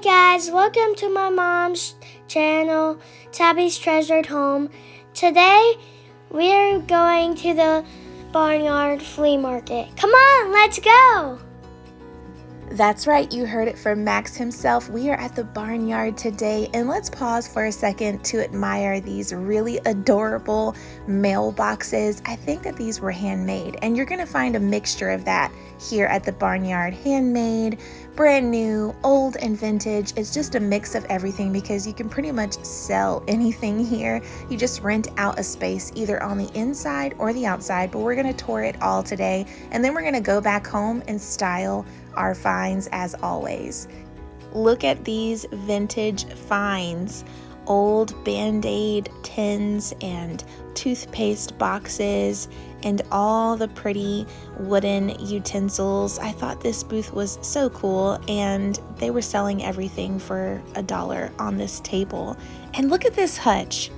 guys, welcome to my mom's channel, Tabby's Treasured Home. Today we are going to the Barn Yard Flea Market. Come on, let's go! That's right, you heard it from Max himself. We are at the barnyard today, and let's pause for a second to admire these really adorable mailboxes. I think that these were handmade, and you're gonna find a mixture of that here at the barnyard. Handmade, brand new, old, and vintage. It's just a mix of everything because you can pretty much sell anything here. You just rent out a space either on the inside or the outside, but we're gonna tour it all today, and then we're gonna go back home and style our finds as always. Look at these vintage finds, old Band-Aid tins and toothpaste boxes and all the pretty wooden utensils. I thought this booth was so cool, and they were selling everything for $1 on this table. And look at this hutch.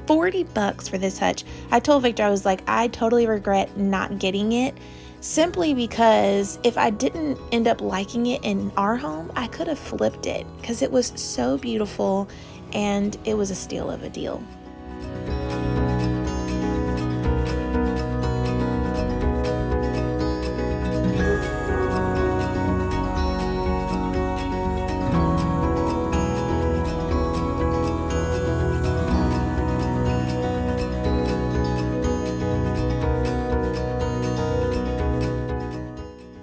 $40 for this hutch. I told Victor, I was like, I totally regret not getting it, simply because if I didn't end up liking it in our home, I could have flipped it because it was so beautiful and it was a steal of a deal.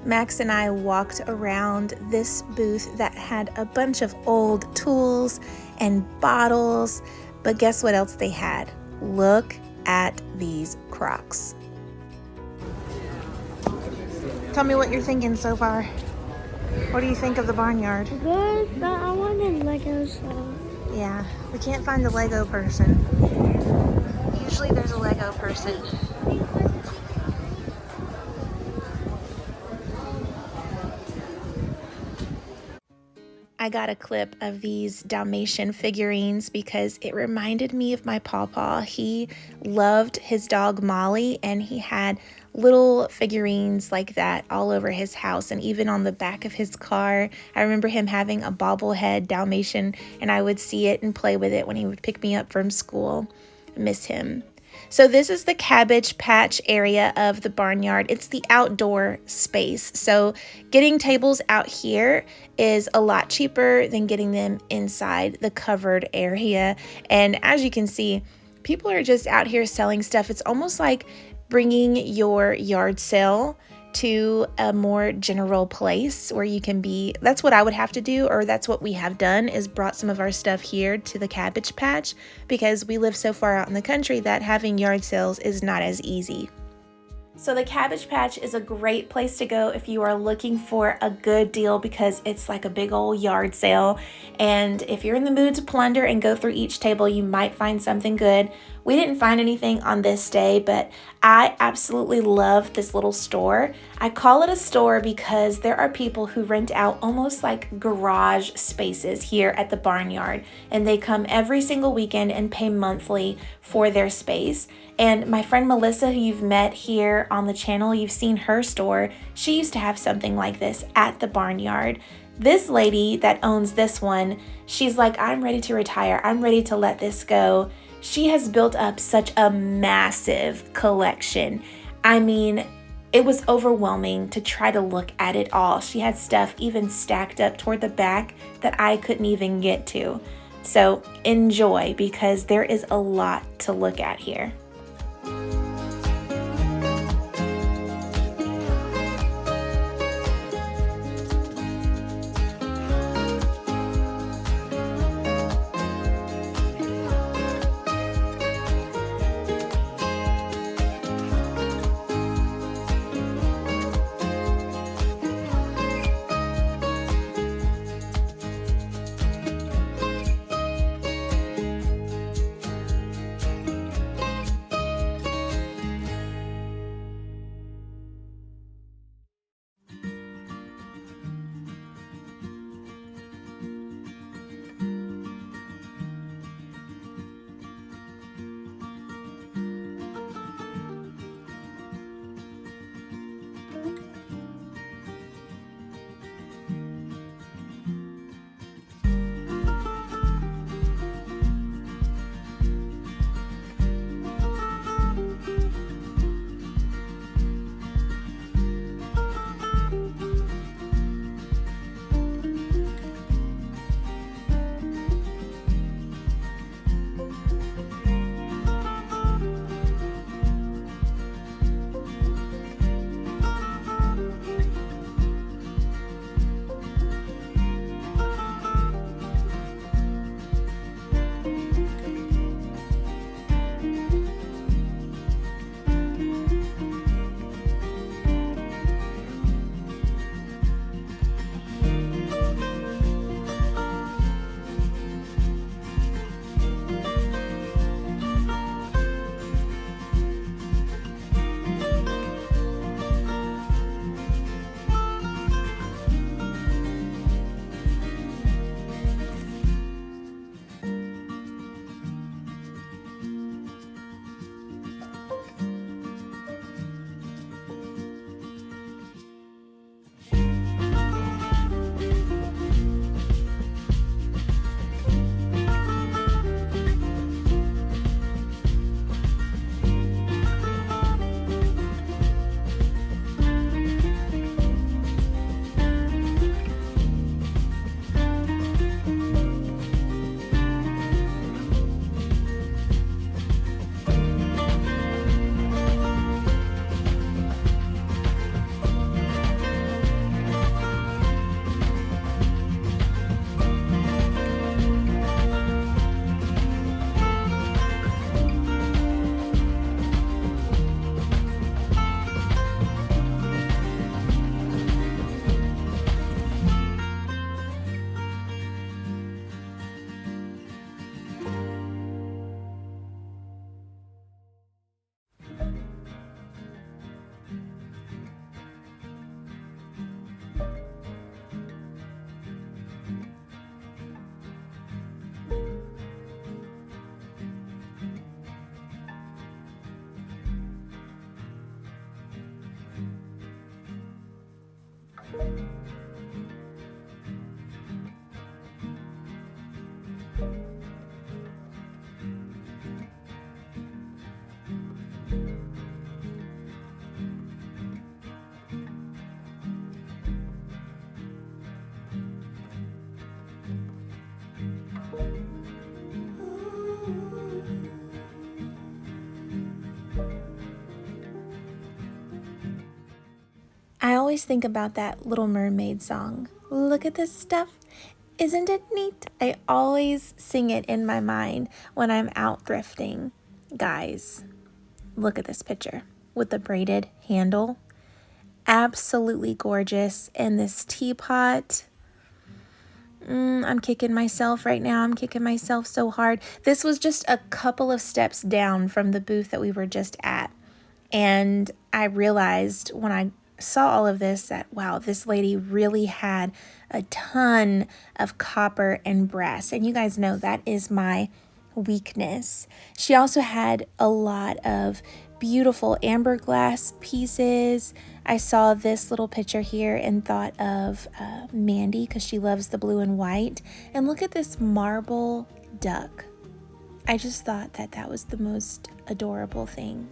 Max and I walked around this booth that had a bunch of old tools and bottles, but guess what else they had? Look at these Crocs. Tell me what you're thinking so far. What do you think of the barnyard? Good, but I wanted Legos though. Yeah, we can't find the Lego person. Usually there's a Lego person. I got a clip of these Dalmatian figurines because it reminded me of my pawpaw. He loved his dog Molly, and he had little figurines like that all over his house and even on the back of his car. I remember him having a bobblehead Dalmatian, and I would see it and play with it when he would pick me up from school. I miss him. So this is the cabbage patch area of the barnyard. It's the outdoor space. So getting tables out here is a lot cheaper than getting them inside the covered area. And as you can see, people are just out here selling stuff. It's almost like bringing your yard sale to a more general place where you can be. That's what I would have to do, or that's what we have done, is brought some of our stuff here to the cabbage patch because we live so far out in the country that having yard sales is not as easy. So the cabbage patch is a great place to go if you are looking for a good deal because it's like a big old yard sale. And if you're in the mood to plunder and go through each table, you might find something good. We didn't find anything on this day, but I absolutely love this little store. I call it a store because there are people who rent out almost like garage spaces here at the barnyard, and they come every single weekend and pay monthly for their space. And my friend Melissa, who you've met here on the channel, you've seen her store, she used to have something like this at the barnyard. This lady that owns this one, she's like, I'm ready to retire. I'm ready to let this go. She has built up such a massive collection. I mean, it was overwhelming to try to look at it all. She had stuff even stacked up toward the back that I couldn't even get to. So enjoy, because there is a lot to look at here. always think about that Little Mermaid song. Look at this stuff. Isn't it neat? I always sing it in my mind when I'm out thrifting. Guys, look at this picture with the braided handle. Absolutely gorgeous. And this teapot. I'm kicking myself right now. I'm kicking myself so hard. This was just a couple of steps down from the booth that we were just at. And I realized when I saw all of this that, wow, this lady really had a ton of copper and brass. And you guys know that is my weakness. She also had a lot of beautiful amber glass pieces. I saw this little picture here and thought of Mandy because she loves the blue and white. And look at this marble duck. I just thought that that was the most adorable thing.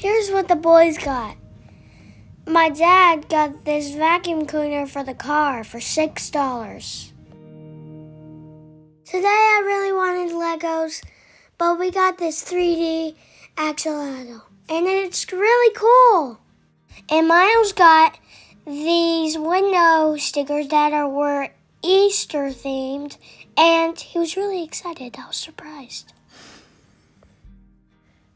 Here's what the boys got. My dad got this vacuum cleaner for the car for $6. Today I really wanted Legos, but we got this 3D axolotl, and it's really cool. And Miles got these window stickers that were Easter themed, and he was really excited. I was surprised.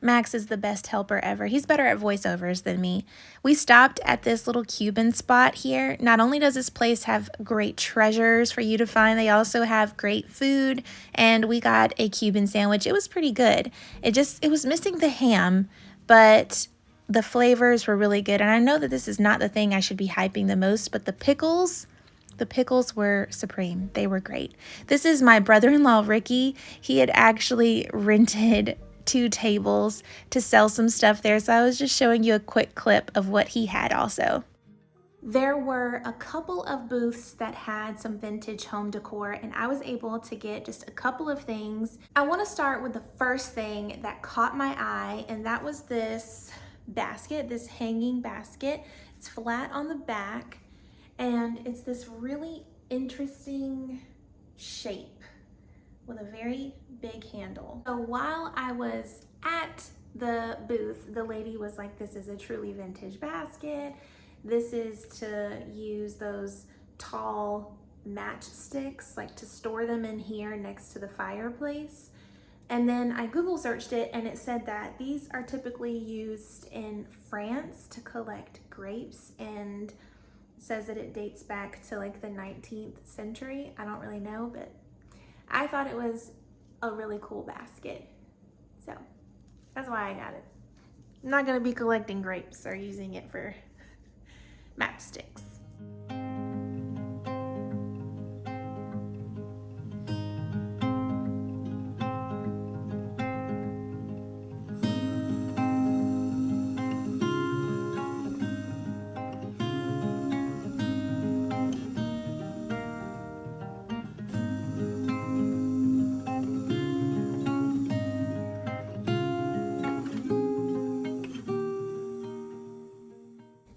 Max is the best helper ever. He's better at voiceovers than me. We stopped at this little Cuban spot here. Not only does this place have great treasures for you to find, they also have great food, and we got a Cuban sandwich. It was pretty good. It was missing the ham, but the flavors were really good. And I know that this is not the thing I should be hyping the most, but the pickles were supreme. They were great. This is my brother-in-law, Ricky. He had actually rented 2 tables to sell some stuff there. So I was just showing you a quick clip of what he had also. There were a couple of booths that had some vintage home decor, and I was able to get just a couple of things. I want to start with the first thing that caught my eye, and that was this basket, this hanging basket. It's flat on the back, and it's this really interesting shape with a very big handle. So while I was at the booth, the lady was like, this is a truly vintage basket. This is to use those tall matchsticks, like to store them in here next to the fireplace. And then I Google searched it, and it said that these are typically used in France to collect grapes, and it says that it dates back to like the 19th century. I don't really know, but I thought it was a really cool basket. So that's why I got it. I'm not gonna be collecting grapes or using it for matchsticks.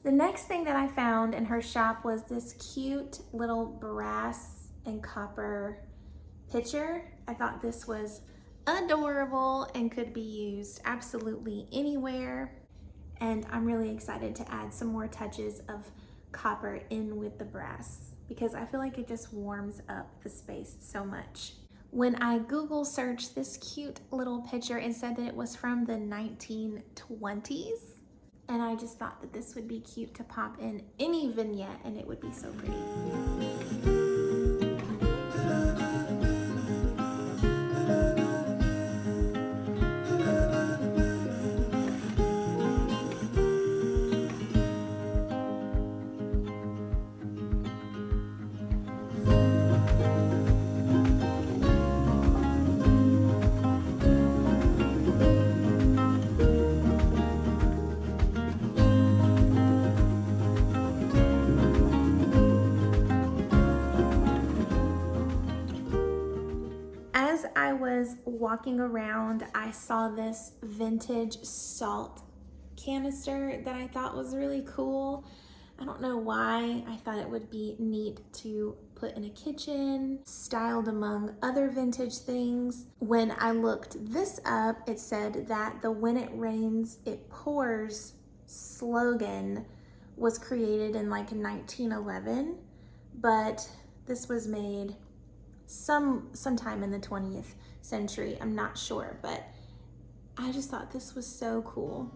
The next thing that I found in her shop was this cute little brass and copper pitcher. I thought this was adorable and could be used absolutely anywhere. And I'm really excited to add some more touches of copper in with the brass because I feel like it just warms up the space so much. When I Google searched this cute little pitcher, it said that it was from the 1920s. And I just thought that this would be cute to pop in any vignette, and it would be so pretty. was walking around, I saw this vintage salt canister that I thought was really cool. I don't know why. I thought it would be neat to put in a kitchen, styled among other vintage things. When I looked this up, it said that the "When it rains, it pours" slogan was created in like 1911, but this was made sometime in the 20th century. I'm not sure, but I just thought this was so cool.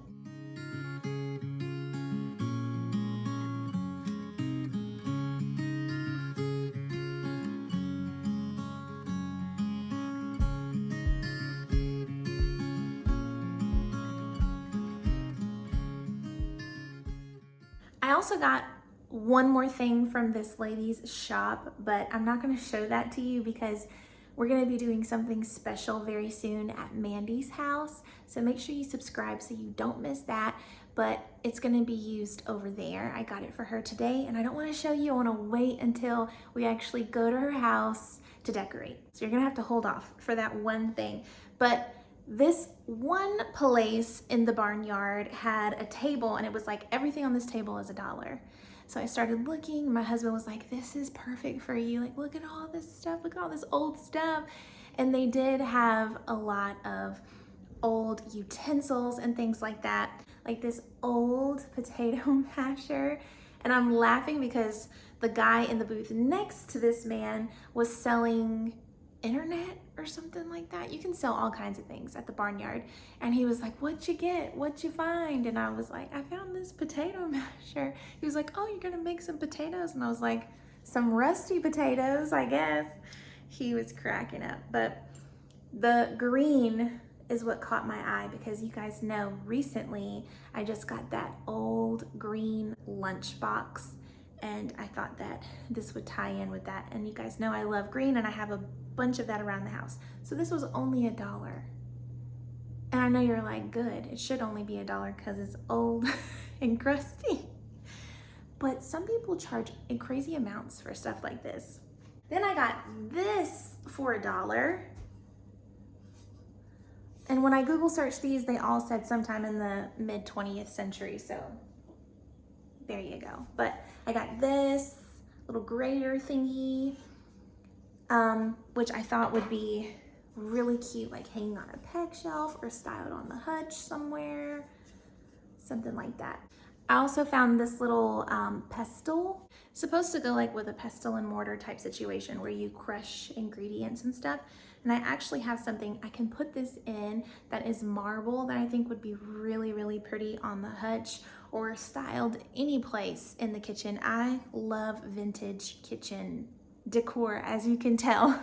I also got one more thing from this lady's shop, but I'm not going to show that to you because we're going to be doing something special very soon at Mandy's house. So make sure you subscribe so you don't miss that, but it's going to be used over there. I got it for her today and I don't want to show you. I want to wait until we actually go to her house to decorate. So you're going to have to hold off for that one thing. But this one place in the barnyard had a table and it was like everything on this table is $1. So I started looking. My husband was like, "This is perfect for you. Like, look at all this stuff. Look at all this old stuff." And they did have a lot of old utensils and things like that, like this old potato masher. And I'm laughing because the guy in the booth next to this man was selling internet or something like that. You can sell all kinds of things at the barnyard. And he was like, "What'd you get? What'd you find?" And I was like, "I found this potato masher." He was like, "Oh, you're gonna make some potatoes?" And I was like, "Some rusty potatoes, I guess." He was cracking up. But the green is what caught my eye because you guys know recently I just got that old green lunchbox and I thought that this would tie in with that. And you guys know I love green and I have a bunch of that around the house. So this was only $1. And I know you're like, good, it should only be $1 because it's old and crusty. But some people charge crazy amounts for stuff like this. Then I got this for $1. And when I Google searched these, they all said sometime in the mid 20th century. So there you go. But I got this little grater thingy, which I thought would be really cute, like hanging on a peg shelf or styled on the hutch somewhere, something like that. I also found this little pestle, supposed to go like with a pestle and mortar type situation where you crush ingredients and stuff. And I actually have something I can put this in that is marble that I think would be really, really pretty on the hutch or styled any place in the kitchen. I love vintage kitchen decor, as you can tell.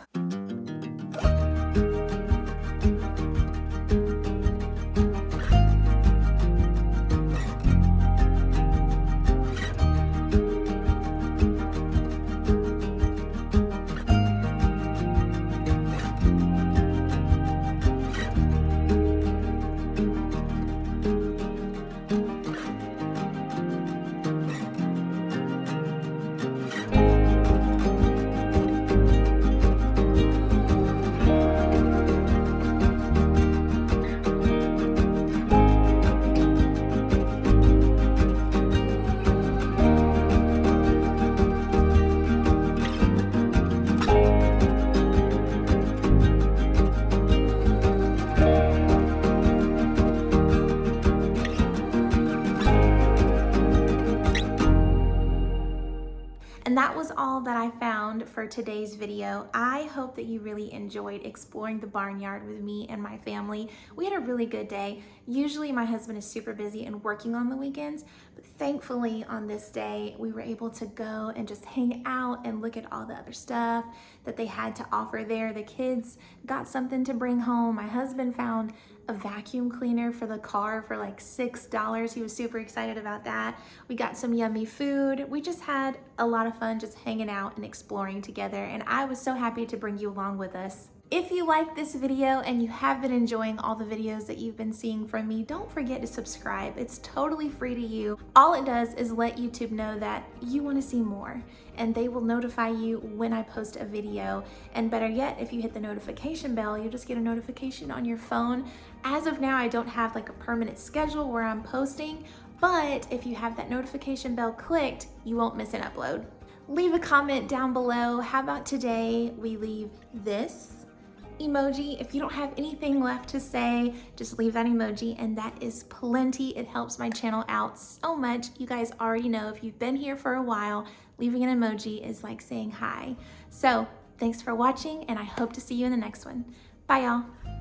And that was all that I found for today's video. I hope that you really enjoyed exploring the barnyard with me and my family. We had a really good day. Usually my husband is super busy and working on the weekends, but thankfully on this day we were able to go and just hang out and look at all the other stuff that they had to offer there. The kids got something to bring home. My husband found a vacuum cleaner for the car for like $6. He was super excited about that. We got some yummy food. We just had a lot of fun just hanging out and exploring together, and I was so happy to bring you along with us. If you like this video and you have been enjoying all the videos that you've been seeing from me, don't forget to subscribe. It's totally free to you. All it does is let YouTube know that you want to see more, and they will notify you when I post a video. And better yet, if you hit the notification bell, you'll just get a notification on your phone. As of now, I don't have like a permanent schedule where I'm posting, but if you have that notification bell clicked, you won't miss an upload. Leave a comment down below. How about today we leave this emoji? If you don't have anything left to say, just leave that emoji, and that is plenty. It helps my channel out so much. You guys already know, if you've been here for a while, leaving an emoji is like saying hi. So thanks for watching, and I hope to see you in the next one. Bye, y'all.